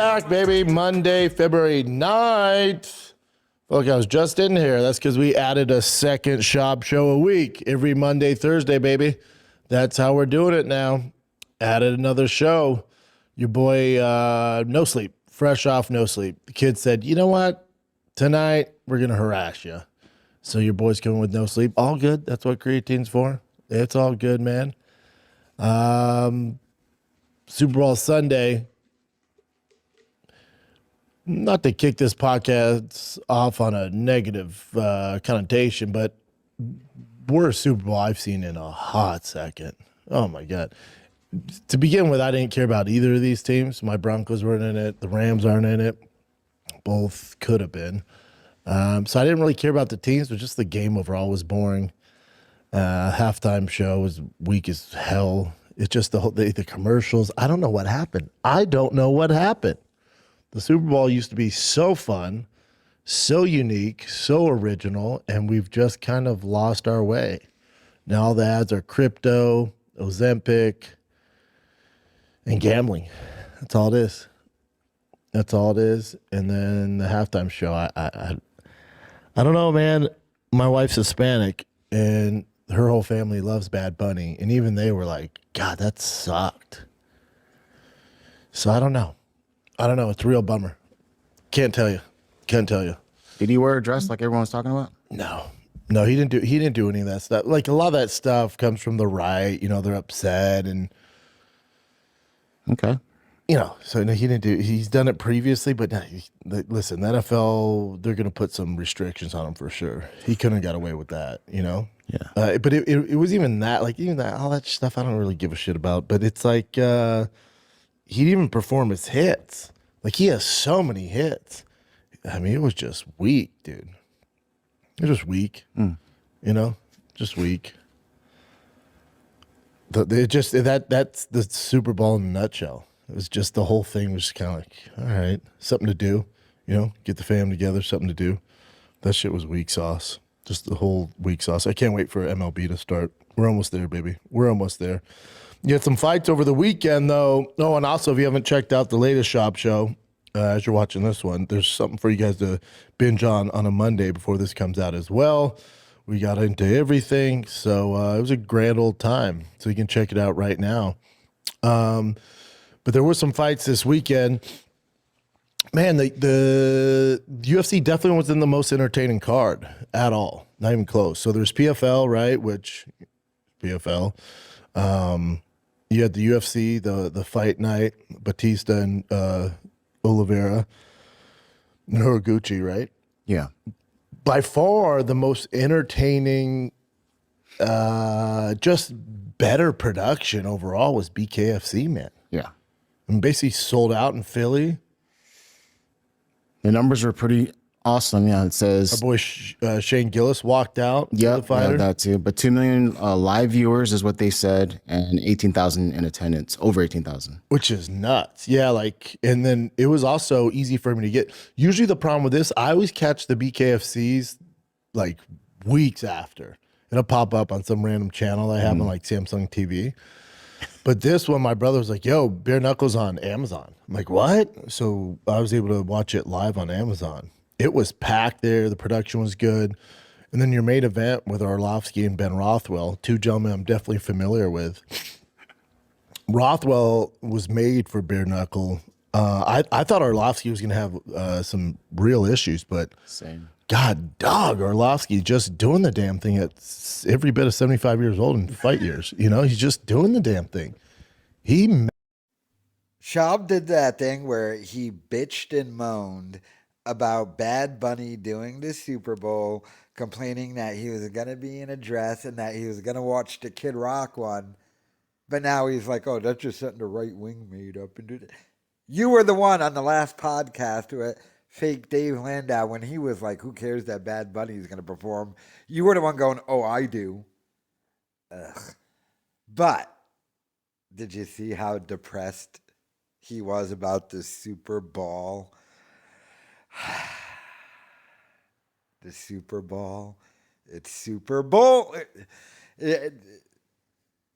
back, baby. Monday, February 9th. Look, I was just in here. That's because we added a second Schaub show a week. Every Monday, Thursday, baby. That's how we're doing it now. Added another show. Your boy, no sleep. Fresh off no sleep. The kid said, you know what? Tonight, we're going to harass you. So your boy's coming with no sleep. All good. That's what creatine's for. It's all good, man. Super Bowl Sunday. Not to kick this podcast off on a negative connotation, but worst Super Bowl I've seen in a hot second. Oh, my God. To begin with, I didn't care about either of these teams. My Broncos weren't in it. The Rams aren't in it. Both could have been. So I didn't really care about the teams, but just the game overall was boring. Halftime show was weak as hell. It's just the commercials. I don't know what happened. The Super Bowl used to be so fun, so unique, so original, and we've just kind of lost our way. Now all the ads are crypto, Ozempic, and gambling. That's all it is. And then the halftime show, I don't know, man. My wife's Hispanic, and her whole family loves Bad Bunny, and even they were like, God, that sucked. So I don't know. It's a real bummer. Can't tell you. Did he wear a dress like everyone's talking about? No, he didn't do any of that stuff. Like a lot of that stuff comes from the right. You know, they're upset and okay. You know, so no, he didn't do. He's done it previously, but listen, the NFL, they're going to put some restrictions on him for sure. He couldn't have got away with that, you know. Yeah. But it was even that, all that stuff. I don't really give a shit about. But it's like he didn't even perform his hits. Like he has so many hits. I mean, it was just weak, dude. It was just weak. You know, just weak. That's the Super Bowl in a nutshell. It was just the whole thing was kind of like, all right, something to do, you know, get the fam together, something to do. That shit was weak sauce, just the whole weak sauce. I can't wait for MLB to start. We're almost there, baby. We're almost there. You had some fights over the weekend, though. Oh, and also, if you haven't checked out the latest Schaub show, as you're watching this one, there's something for you guys to binge on a Monday before this comes out as well. We got into everything, so it was a grand old time. So you can check it out right now. But there were some fights this weekend. Man, the UFC definitely wasn't the most entertaining card at all. Not even close. So there's PFL, right? Which PFL. You had the UFC, the fight night, Batista and Oliveira, and Horiguchi, right? Yeah. By far the most entertaining, just better production overall was BKFC, man. Yeah. And basically sold out in Philly. The numbers are pretty awesome. Yeah, it says Our boy Shane Gillis walked out. Yeah, the fighter. that too. But 2 million live viewers is what they said, and 18,000 in attendance, over 18,000. Which is nuts. Yeah, and then it was also easy for me to get. Usually the problem with this, I always catch the BKFCs like weeks after. It'll pop up on some random channel I have on like Samsung TV. But this one, my brother was like, yo, Bare Knuckles on Amazon. I'm like, what? So I was able to watch it live on Amazon. It was packed there. The production was good. And then your main event with Arlovsky and Ben Rothwell, two gentlemen I'm definitely familiar with. Rothwell was made for bare knuckle. I thought Arlovsky was going to have some real issues, but Same. God, dog, Arlovsky just doing the damn thing at every bit of 75 years old in fight years. You know, he's just doing the damn thing. Schaub did that thing where he bitched and moaned about Bad Bunny doing the Super Bowl, complaining that he was going to be in a dress and that he was going to watch the Kid Rock one. But now he's like, oh, that's just something the right wing made up. And do that. You were the one on the last podcast who fake Dave Landau when he was like, who cares that Bad Bunny is going to perform? You were the one going, oh, I do. Ugh. But did you see how depressed he was about the Super Bowl? The Super Bowl. It's Super Bowl.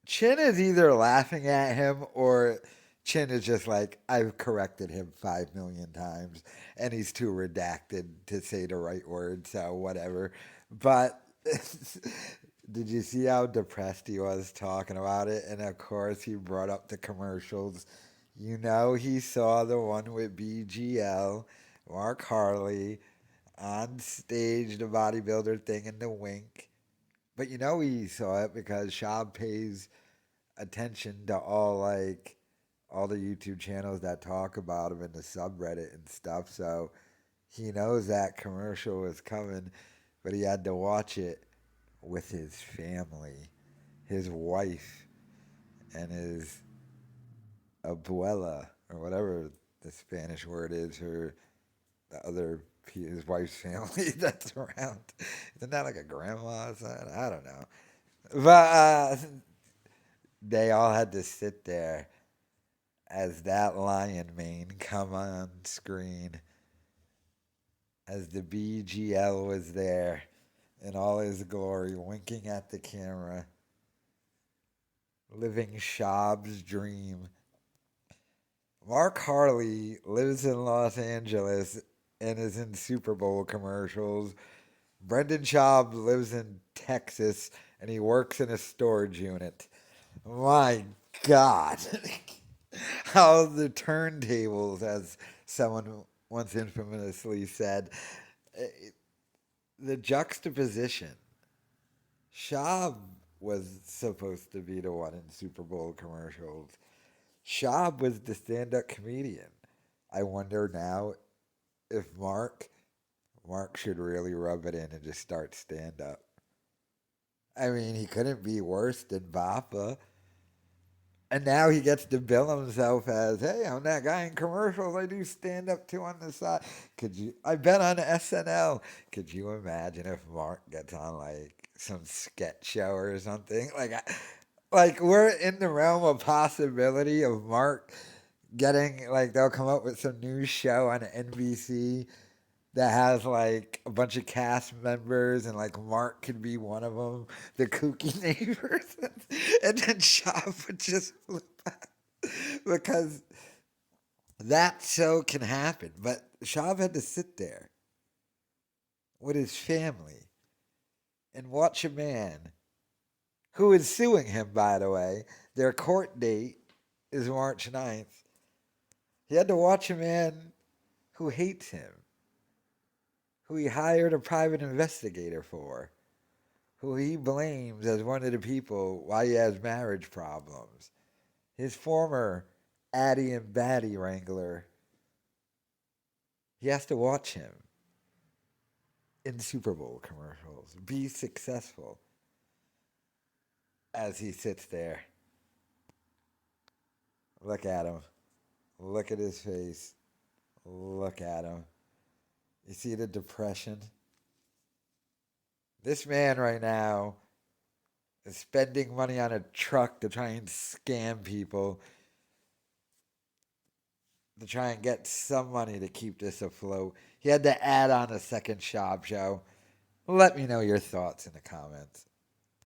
Chin is either laughing at him or Chin is just like, I've corrected him 5 million times, and he's too redacted to say the right word, so whatever. But did you see how depressed he was talking about it? And of course, he brought up the commercials. You know, he saw the one with BGL, Mark Harley, on stage, the bodybuilder thing in the wink. But you know, he saw it because Schaub pays attention to all the YouTube channels that talk about him in the subreddit and stuff. So he knows that commercial was coming, but he had to watch it with his family, his wife, and his abuela, or whatever the Spanish word is, the other his wife's family that's around. Isn't that like a grandma or something? I don't know. But they all had to sit there as that lion mane come on screen, as the BGL was there in all his glory, winking at the camera, living Schaub's dream. Mark Harley lives in Los Angeles and is in Super Bowl commercials. Brendan Schaub lives in Texas and he works in a storage unit. My God. How the turntables, as someone once infamously said, eh, the juxtaposition. Schaub was supposed to be the one in Super Bowl commercials. Schaub was the stand-up comedian. I wonder now if Mark should really rub it in and just start stand-up. I mean, he couldn't be worse than Bappa. And now he gets to bill himself as, hey, I'm that guy in commercials. I do stand up too on the side. I've been on SNL. Could you imagine if Mark gets on like some sketch show or something? Like we're in the realm of possibility of Mark getting, like, they'll come up with some new show on NBC that has like a bunch of cast members and like Mark could be one of them, the kooky neighbors, and then Schaub would just flip out because that show can happen. But Schaub had to sit there with his family and watch a man who is suing him, by the way. Their court date is March 9th. He had to watch a man who hates him, who he hired a private investigator for, who he blames as one of the people why he has marriage problems. His former Addy and Batty wrangler. He has to watch him in Super Bowl commercials be successful as he sits there. Look at him. Look at his face. Look at him. You see the depression? This man right now is spending money on a truck to try and scam people, to try and get some money to keep this afloat. He had to add on a second Schaub show. Let me know your thoughts in the comments.